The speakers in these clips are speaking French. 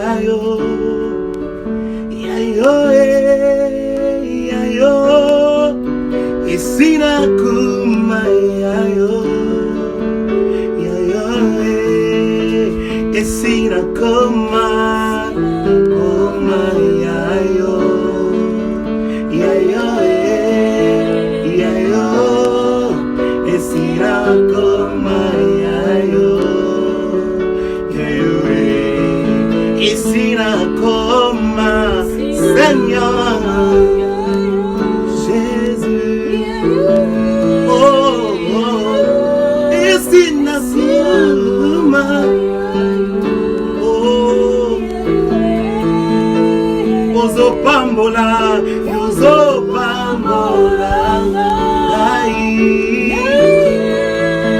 yayo, yayo, yayo, isina kuma yayo, yayo, isina kuma, kuma yayo, yayo, yayo, isina kuma yayo, yayo, isina kuma, Seigneur Jésus. Oh, oh, isina kuma. Oh, Uzopambola, Uzopambola, ai,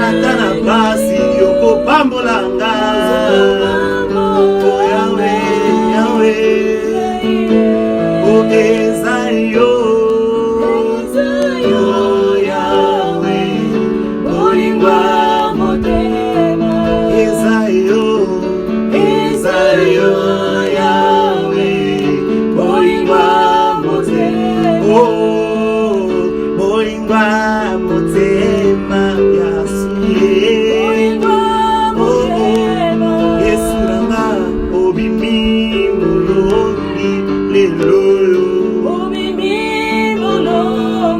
atana basi, Uzopambola, oh Yahweh, Yahweh, oh Esayo, oh Yahweh, Bolingwa motema, Esayo, Esayo, Yahweh, Bolingwa motema, oh, Bolingwa motema, Yasuye, oh, Yesuranga, Obimi, Molongi, Lelolo.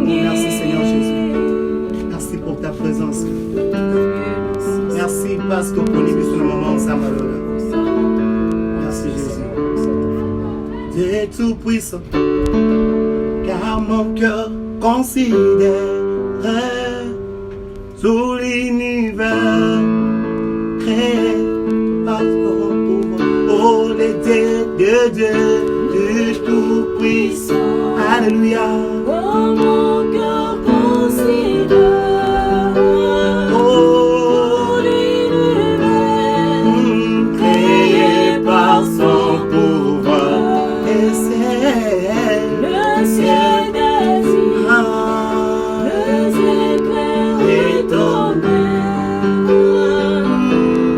Merci Seigneur Jésus. Merci pour ta présence. Merci parce que pour nous, c'est le moment où ça m'a donné. Merci Jésus. Dieu est tout puissant, car mon cœur considère tout l'univers créé par ton pouvoir. Oh, les dieux de Dieu, du tout puissant. Alléluia. Oh, mon cœur considère Oh, l'univers créé par son pouvoir. Et c'est le ciel des îles, les éclairs étonnants,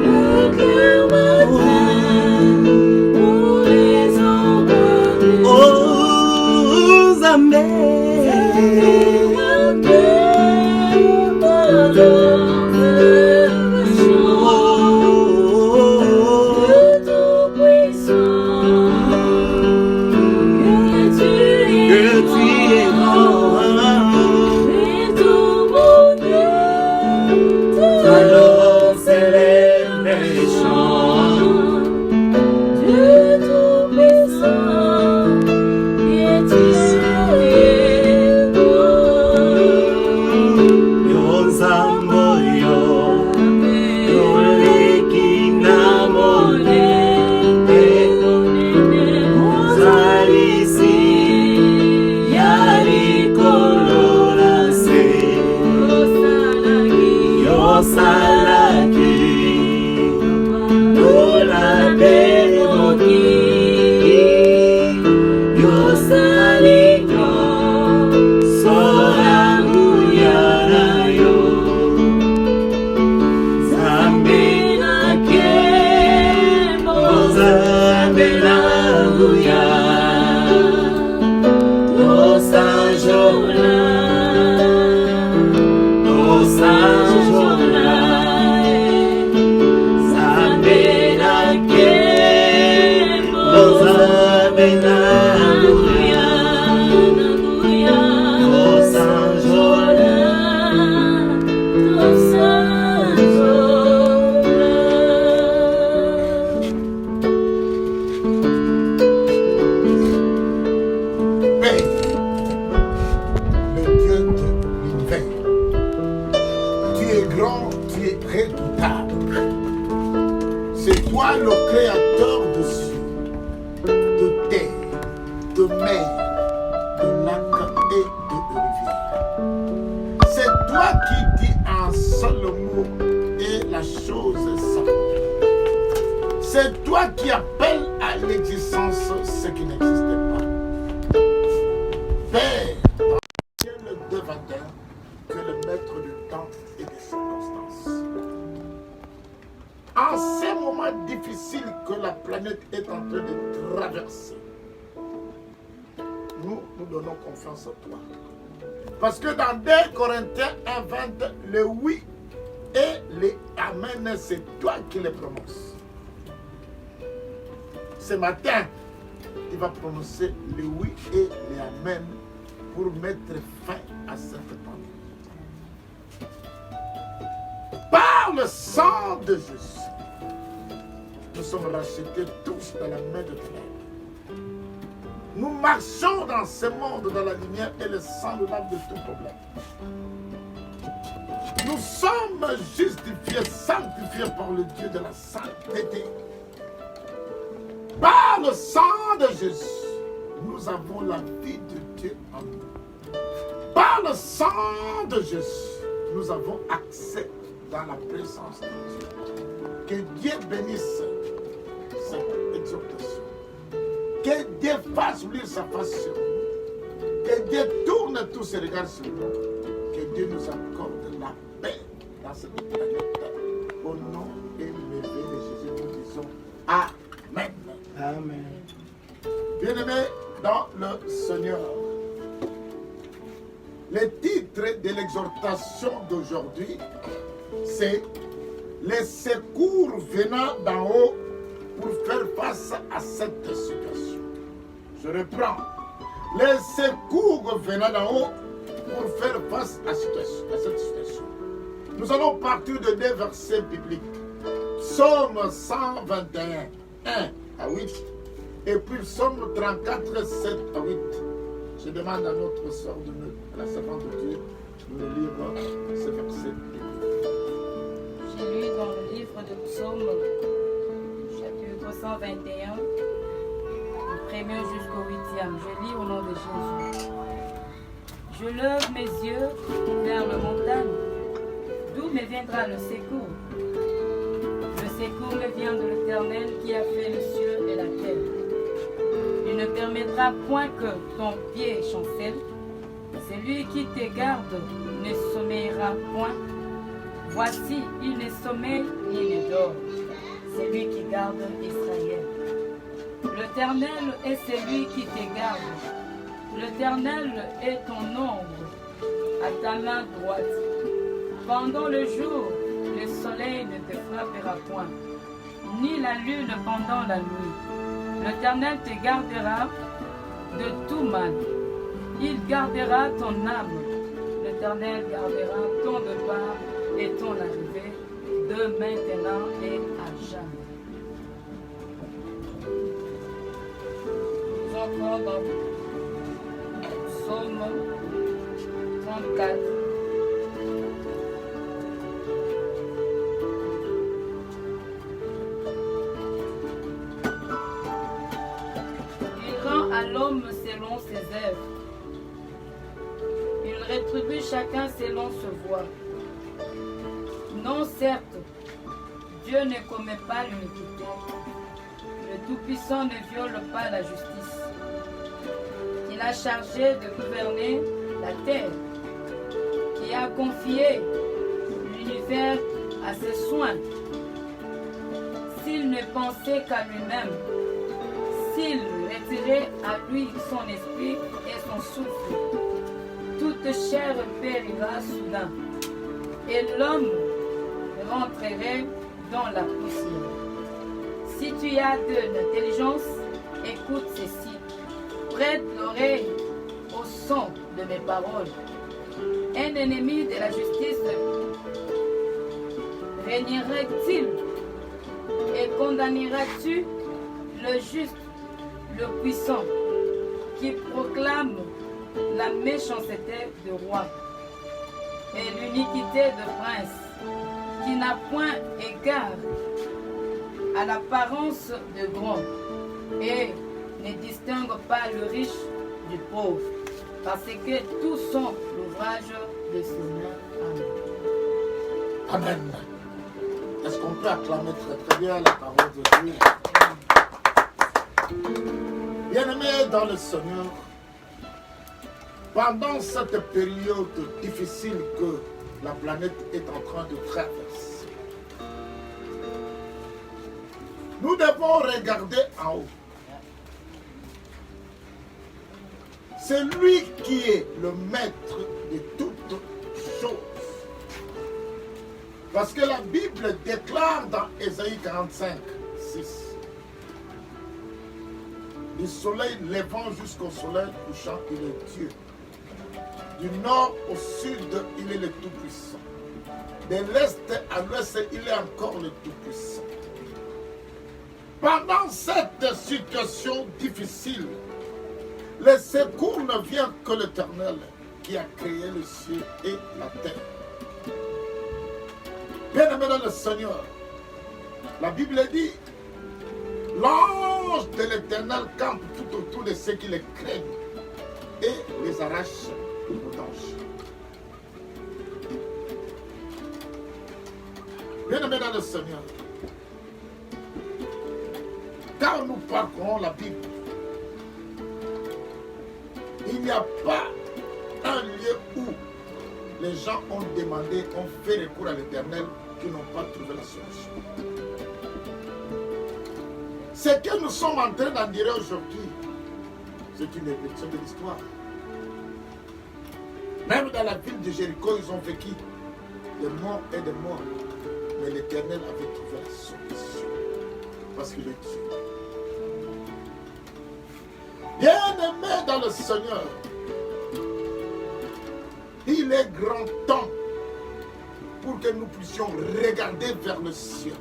le clair matin, où les ombres oh, Zambé. Alors s'élève les chants. Yo zambo yo, yo lekina mone, zalisi, yali kolorase, yo salaki, yo la bemoki, yo salinyo, sorangu yara yo, zambe na kemo, zambe na guya, no sanjola, no sanjola, zambe na kemo, zambe na guya, no sanjola. Père, le Dieu de l'univers, tu es grand, tu es redoutable. C'est toi le créateur de cieux, de terre, de mer, de lacs et de rivières. C'est toi qui dis un seul mot et la chose s'accomplit. C'est toi qui appelles à l'existence ce qui n'existe pas. Père, tu es le devateur, tu es le maître du temps et des circonstances. En ces moments difficiles que la planète est en train de traverser, nous donnons confiance en toi. Parce que dans 2 Corinthiens 1:20, le oui et les amen, c'est toi qui les prononces. Ce matin, tu vas prononcer le oui et les amen pour mettre fin à cette pandémie. Par le sang de Jésus, nous sommes rachetés tous dans la main de ténèbres. Nous marchons dans ce monde dans la lumière et le sang nous lave de tout problème. Nous sommes justifiés, sanctifiés par le Dieu de la sainteté. Par le sang de Jésus, nous avons la vie de Dieu en nous. Par le sang de Jésus, nous avons accès dans la présence de Dieu. Que Dieu bénisse cette exhortation. Que Dieu fasse luire sa face sur nous. Que Dieu tourne tous ses regards sur nous. Que Dieu nous accorde la paix dans cette planète. Au nom élevé de Jésus, nous disons Amen. Amen. Bien-aimés dans le Seigneur, le titre de l'exhortation d'aujourd'hui, c'est les secours venant d'en haut pour faire face à cette situation. Je reprends. Les secours venant d'en haut pour faire face à cette situation. Nous allons partir de 2 versets bibliques. Psaume 121, 1 à 8. Et puis Psaume 34, 7 à 8. Je demande à notre sœur, à la servante de Dieu, de nous lire ces versets bibliques. J'ai lu dans le livre de Psaume, chapitre 121, du 1er jusqu'au 8e. Je lis au nom de Jésus. Je lève mes yeux vers le montagne. D'où me viendra le secours? Le secours me vient de l'Éternel qui a fait les cieux et la terre. Il ne permettra point que ton pied chancelle. Celui qui te garde ne sommeillera point. Voici, il ne sommeille ni ne dort. C'est lui qui garde Israël. L'Éternel est celui qui te garde. L'Éternel est ton ombre à ta main droite. Pendant le jour, le soleil ne te frappera point, ni la lune pendant la nuit. L'Éternel te gardera de tout mal. Il gardera ton âme. L'Éternel gardera ton départ et ton arrivée, de maintenant et à jamais. Nous entrons dans Psaume 34. Il rend à l'homme selon ses œuvres. Il rétribue chacun selon ses voies. Non, certes, Dieu ne commet pas l'iniquité. Le Tout-Puissant ne viole pas la justice. Il a chargé de gouverner la terre, qui a confié l'univers à ses soins. S'il ne pensait qu'à lui-même, s'il retirait à lui son esprit et son souffle, toute chair périra soudain, et l'homme rentrerait dans la poussière. Si tu as de l'intelligence, écoute ceci. Prête l'oreille au son de mes paroles. Un ennemi de la justice régnerait-il et condamneras-tu le juste, le puissant, qui proclame la méchanceté de roi et l'iniquité de prince, qui n'a point égard à l'apparence de grand et ne distingue pas le riche du pauvre, parce que tous sont l'ouvrage de ses mains. Amen. Amen. Est-ce qu'on peut acclamer très bien la parole de Dieu? Bien-aimés dans le Seigneur, pendant cette période difficile que la planète est en train de traverser, Nous devons regarder en haut. C'est lui qui est le maître de toutes choses. Parce que la Bible déclare dans Ésaïe 45, 6. Du soleil levant jusqu'au soleil couchant, il est Dieu. Du nord au sud, il est le Tout-Puissant. De l'est à l'ouest, il est encore le Tout-Puissant. Pendant cette situation difficile, le secours ne vient que l'Éternel qui a créé le ciel et la terre. Bien-aimé dans le Seigneur, la Bible dit, l'ange de l'Éternel campe tout autour de ceux qui les craignent et les arrache au danger. Bien-aimé dans le Seigneur, quand nous parcourons la Bible, il n'y a pas un lieu où les gens ont demandé, ont fait recours à l'Éternel, qui n'ont pas trouvé la solution. Ce que nous sommes en train d'en dire aujourd'hui, c'est une répétition de l'histoire. Même dans la ville de Jéricho, ils ont vécu des morts et des morts. Mais l'Éternel avait trouvé la solution. Parce qu'il est Dieu. Bien-aimé dans le Seigneur, il est grand temps pour que nous puissions regarder vers le ciel.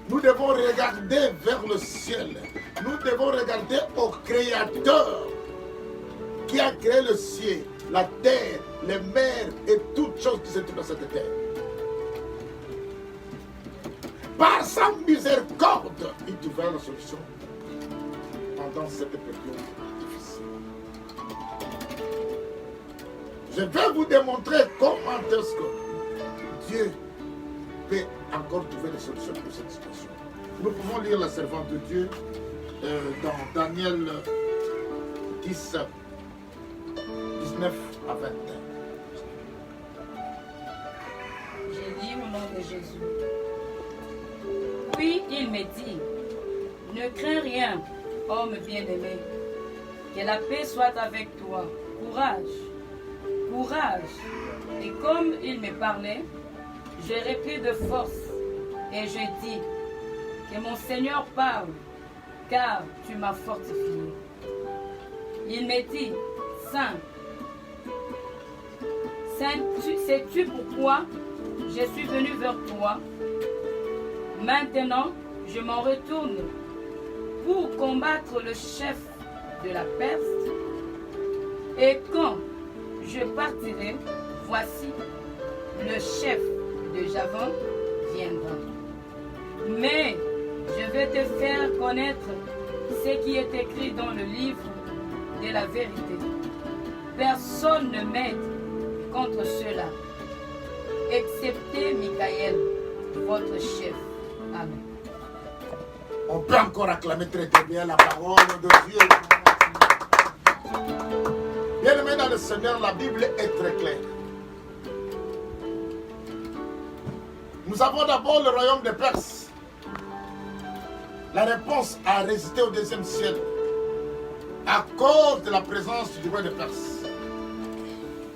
Nous devons regarder vers le ciel. Nous devons regarder au Créateur qui a créé le ciel, la terre, les mers et toutes choses qui se trouvent dans cette terre. Par sa miséricorde, il trouvera la solution pendant cette période difficile. Je vais vous démontrer comment est-ce que Dieu peut encore trouver des solutions pour cette situation. Nous pouvons lire la servante de Dieu dans Daniel 10, 19 à 21. J'ai dit au nom de Jésus. Puis il me dit, ne crains rien, homme bien-aimé, que la paix soit avec toi. Courage, courage. Et comme il me parlait, je repris de force et je dis, que mon Seigneur parle, car tu m'as fortifié. Il me dit, Saint, sais-tu pourquoi je suis venu vers toi? Maintenant, je m'en retourne pour combattre le chef de la Perse. Et quand je partirai, voici, le chef de Javan viendra. Mais je vais te faire connaître ce qui est écrit dans le livre de la vérité. Personne ne m'aide contre cela, excepté Michael, votre chef. Amen. On peut encore acclamer très bien la parole de Dieu. Bien-aimé dans le Seigneur, la Bible est très claire. Nous avons d'abord le royaume de Perse. La réponse a résisté au deuxième ciel à cause de la présence du roi de Perse.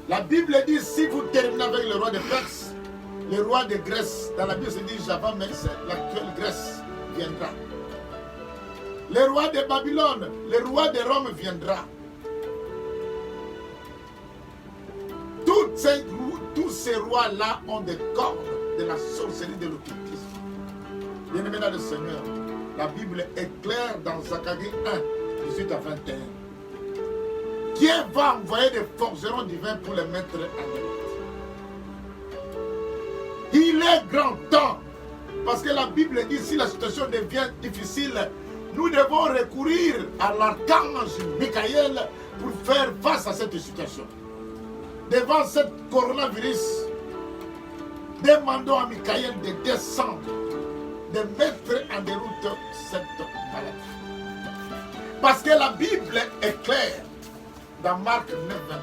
La Bible dit, si vous terminez avec le roi de Perse, le roi de Grèce, dans la Bible se dit Javan, mais c'est l'actuelle Grèce, viendra. Le roi de Babylone, le roi de Rome viendra. Tous ces rois-là ont des cordes de la sorcellerie de l'occultisme. Bien-aimé dans le Seigneur, la Bible est claire dans Zacharie 1, 18 à 21. Dieu va envoyer des forgerons divins pour les mettre en lutte. Il est grand temps, parce que la Bible dit, si la situation devient difficile, nous devons recourir à l'archange Michael pour faire face à cette situation. Devant ce coronavirus, demandons à Michael de descendre, de mettre en déroute cette maladie. Parce que la Bible est claire dans Marc 9,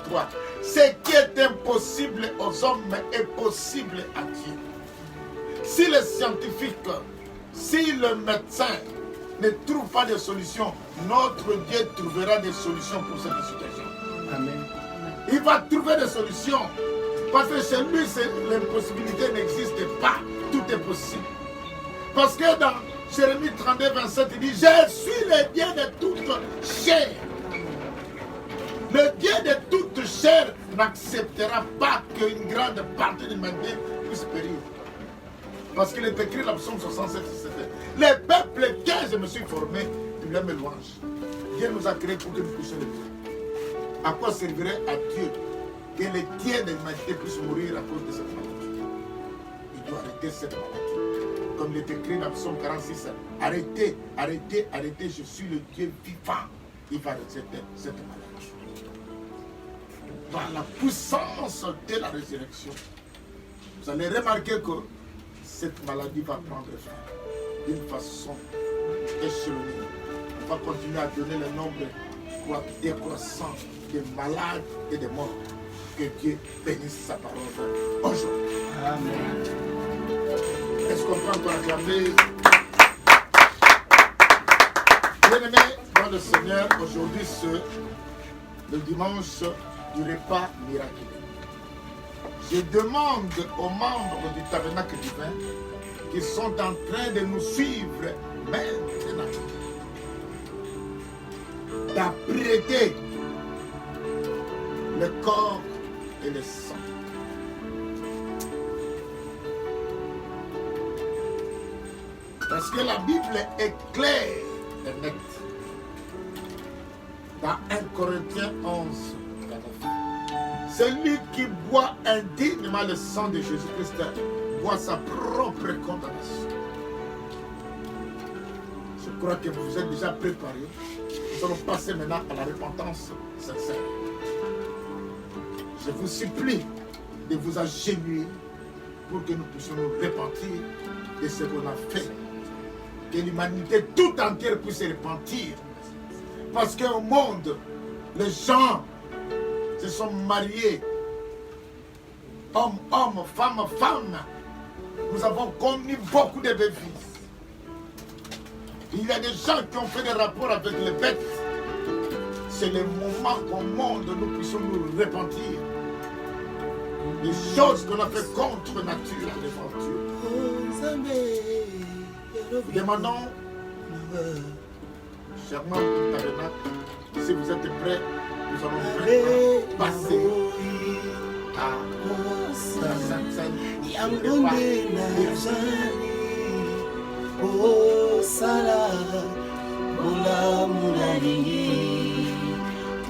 23. Ce qui est impossible aux hommes est possible à Dieu. Si les scientifiques Si le médecin ne trouve pas de solution, notre Dieu trouvera des solutions pour cette situation. Amen. Il va trouver des solutions. Parce que chez lui, l'impossibilité n'existe pas. Tout est possible. Parce que dans Jérémie 32, 27, il dit, je suis le Dieu de toute chair. Le Dieu de toute chair n'acceptera pas qu'une grande partie de l'humanité puisse périr. Parce qu'il est écrit dans le psaume 67, les peuples que je me suis formé, il me louange. Dieu nous a créés pour que nous puissions le vivre. À quoi servirait à Dieu que les tiers de l'humanité puissent mourir à cause de cette maladie? Il doit arrêter cette maladie. Comme il est écrit dans le psaume 46, arrêtez, arrêtez, arrêtez, je suis le Dieu vivant. Il va arrêter cette maladie. Par la puissance de la résurrection, vous allez remarquer que cette maladie va prendre fin d'une façon échelonnée. On va continuer à donner le nombre décroissant de malades et de morts. Que Dieu bénisse sa parole aujourd'hui. Amen. Est-ce qu'on peut encore acclamer? Bien-aimés dans le Seigneur, aujourd'hui le dimanche du repas miraculeux. Je demande aux membres du tabernacle divin qui sont en train de nous suivre maintenant d'apprêter le corps et le sang. Parce que la Bible est claire et nette. Dans 1 Corinthiens 11, celui qui boit indignement le sang de Jésus-Christ boit sa propre condamnation. Je crois que vous êtes déjà préparés. Nous allons passer maintenant à la repentance sincère. Je vous supplie de vous agenouiller pour que nous puissions nous repentir de ce qu'on a fait. Que l'humanité tout entière puisse se repentir. Parce qu'au monde, les gens se sont mariés. Homme, homme, femme, femme. Nous avons commis beaucoup de bêtises. Il y a des gens qui ont fait des rapports avec les bêtes. C'est le moment qu'au monde nous puissions nous repentir. Les choses qu'on a fait contre nature et devant Dieu. Demandons, chers membres du tabernacle, si vous êtes prêts, nous allons passer à la Sainte Seine. Oh Sala, Bola Moulalingi,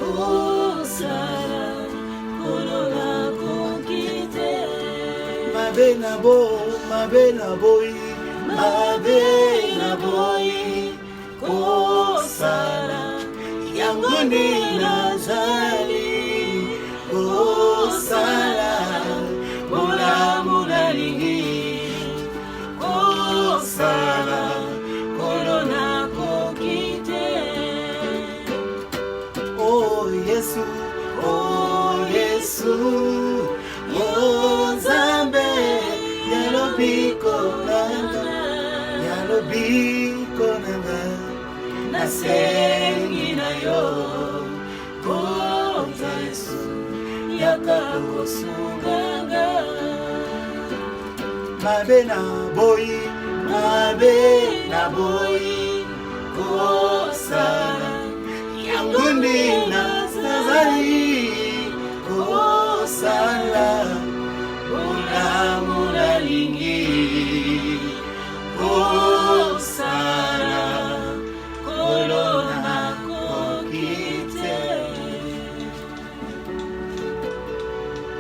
oh Sala, Kolola Konkite, Mabena boy, Mabena boy, oh Sala, Yangoni Nazali, oh Sala, Bola Moulalingi. Sala, Corona Kokite. Oh Yesu, oh Yesu, oh Zambe, Yalobiko nanga, nasengi na yo, oh Yesu, yakakosunganga. Mabena boy, Kosala, Yanguni Nazali, Kosala, Bola Moulalingi, Kosala, Kolona Kokite.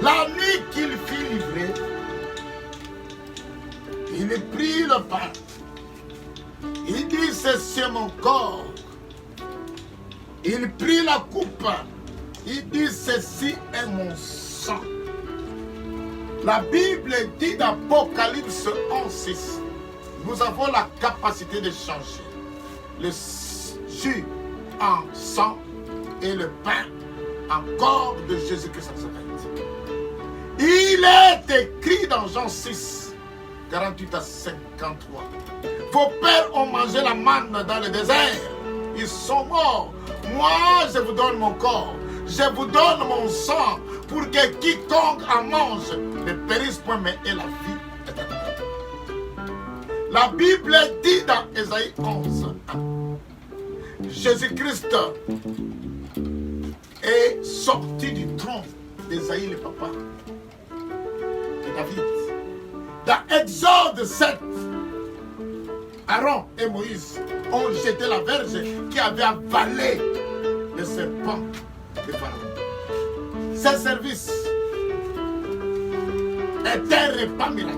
La nuit qu'il fut livré, il prit le pain. Il dit, c'est mon corps. Il prit la coupe. Il dit, ceci est mon sang. La Bible dit dans Apocalypse 11:6, nous avons la capacité de changer le jus en sang et le pain en corps de Jésus-Christ. Il est écrit dans Jean 6, 48 à 53. Vos pères ont mangé la manne dans le désert. Ils sont morts. Moi, je vous donne mon corps. Je vous donne mon sang pour que quiconque en mange ne périsse point, mais ait la vie éternelle. La Bible dit dans Ésaïe 11, Jésus-Christ est sorti du trône d'Ésaïe le papa de David. Dans Exode 7, Aaron et Moïse ont jeté la verge qui avait avalé le serpent de Pharaon. Ce service est un repas miracle.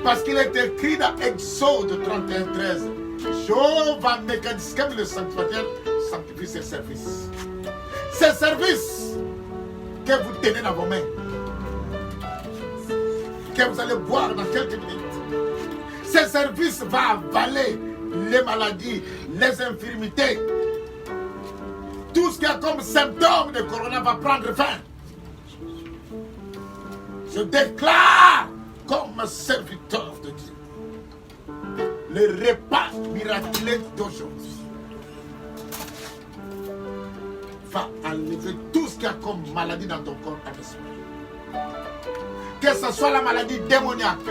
Parce qu'il est écrit dans Exode 31:13, Jéhovah mécanisme comme le sanctuaire sanctifie ses services. Ces services que vous tenez dans vos mains, que vous allez boire dans quelques minutes, ce service va avaler les maladies, les infirmités. Tout ce qui a comme symptôme de corona va prendre fin. Je déclare comme serviteur de Dieu le repas miraculeux d'aujourd'hui va enlever tout ce qui a comme maladie dans ton corps et esprit. Que ce soit la maladie démoniaque,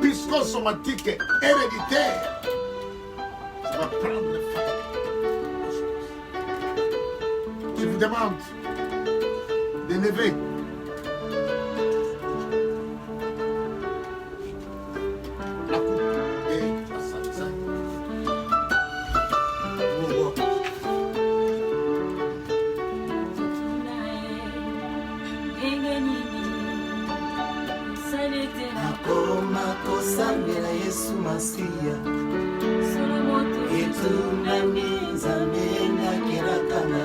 psychosomatique, héréditaire, ça va prendre fin. Je vous demande de lever la coupe et la sainte. Nakoma kosambela Yesu Masiya etunami Nzambe nakelakana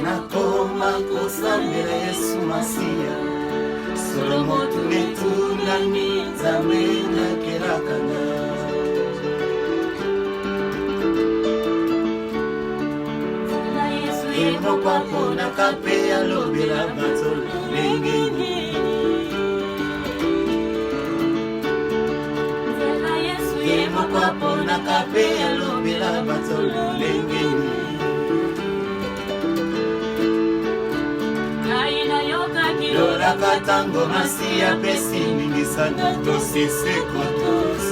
nakoma kosambela Yesu Masiya solomo tunetunami Nzambe nakelakana Mokwapo na kape ya lobela bato lengeni Mokwapo na kape ya lobela bato lengeni Lola katango Masiya pesi mingi sana tosise kotos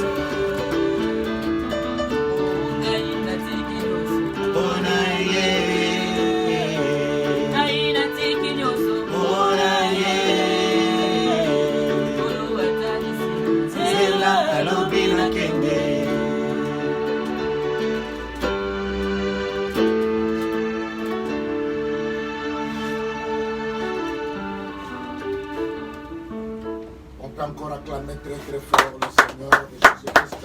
Encore acclamer très très fort le Seigneur de Jésus-Christ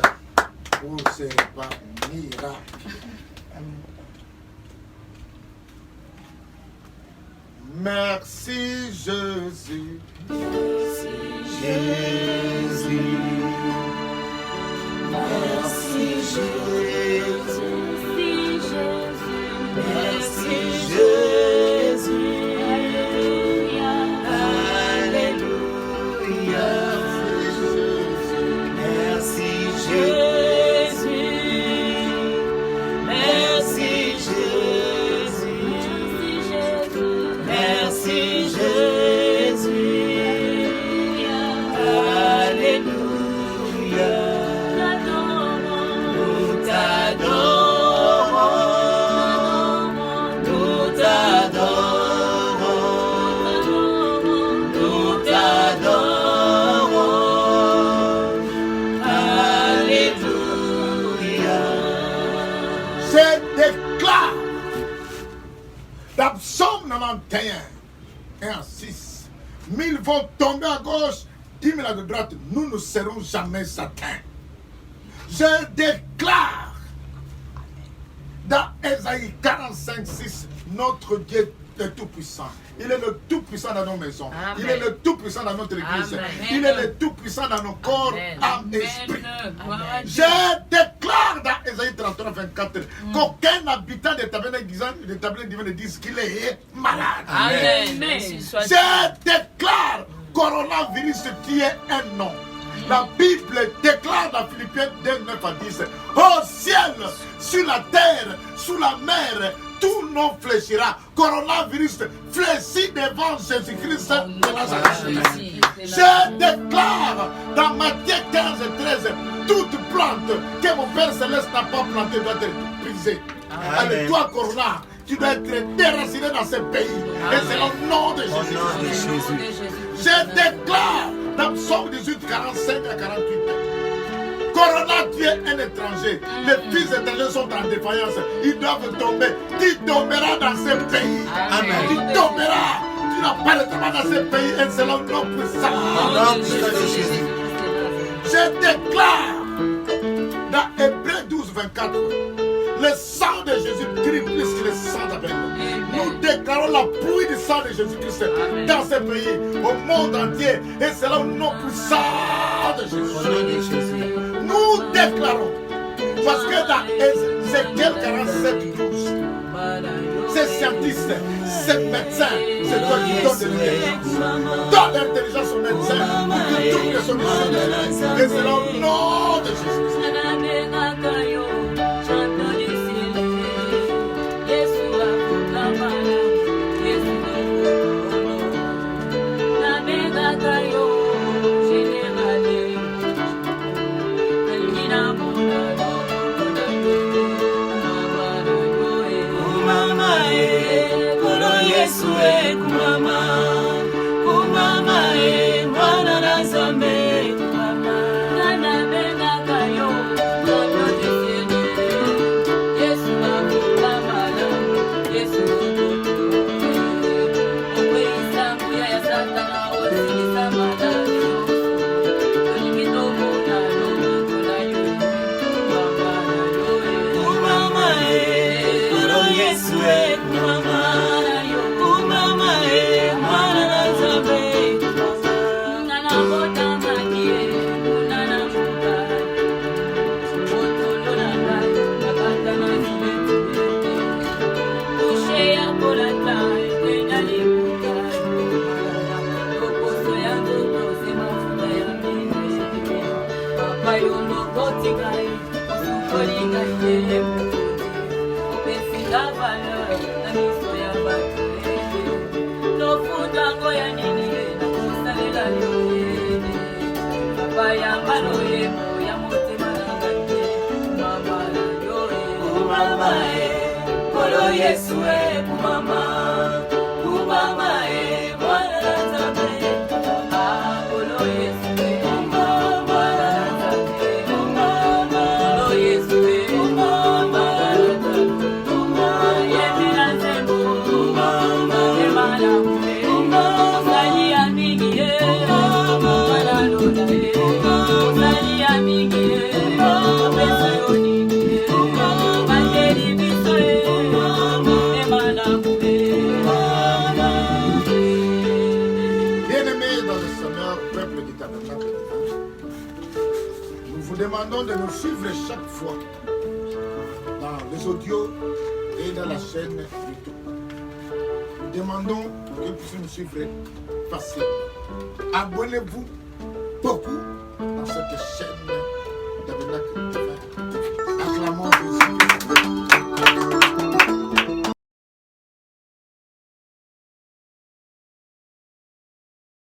pour ce repas miracle. Merci Jésus. Merci Jésus. Merci Jésus. Merci Jésus. Psaume 91, 1 à 6. 1000 vont tomber à gauche, 10 000 à droite. Nous ne serons jamais atteints. Je déclare dans Ésaïe 45, 6, notre Dieu est tout-puissant. Il est le tout-puissant dans nos maisons. Amen. Il est le tout-puissant dans notre église. Amen. Il est le tout-puissant dans nos corps, âme et esprit. Je déclare dans Ésaïe 33, 24, qu'aucun habitant des tabernacles divins ne dise qu'il est malade. Amen. Je déclare coronavirus qui est un nom. La Bible déclare dans Philippiens 2, 9 à 10, au ciel, sur la terre, sous la mer, tout nom fléchira. Coronavirus fléchit devant Jésus-Christ de Nazareth. Je déclare dans Matthieu 15 et 13, toute plante que mon Père Céleste n'a pas plantée doit être brisée. Avec toi, Corona, tu dois être déraciné dans ce pays. Et c'est au nom de Jésus. Je déclare dans Psaume 18, 45 à 48. Corona, tu es un étranger. Les fils étrangers sont en défaillance. Ils doivent tomber. Tu tomberas dans ce pays. Amen. Tu tomberas. Tu n'as pas de travail dans ce pays. Et c'est le nom puissant. Je déclare dans Hébreux 12, 24. Le sang de Jésus-Christ plus que le sang d'Abel. Nous déclarons la pluie du sang de Jésus-Christ dans ce pays, au monde entier. Et c'est là le nom puissant de Jésus. Nous déclarons, parce que dans Ézéchiel 47, 12, ces scientistes, ces médecins, c'est toi qui donnes de l'intelligence. Donne l'intelligence aux médecins pour que toutes les solutions. Et c'est là le nom de Jésus. Demandons de nous suivre chaque fois dans les audios et dans la chaîne YouTube. Nous demandons que vous puissiez nous suivre facilement. Abonnez-vous beaucoup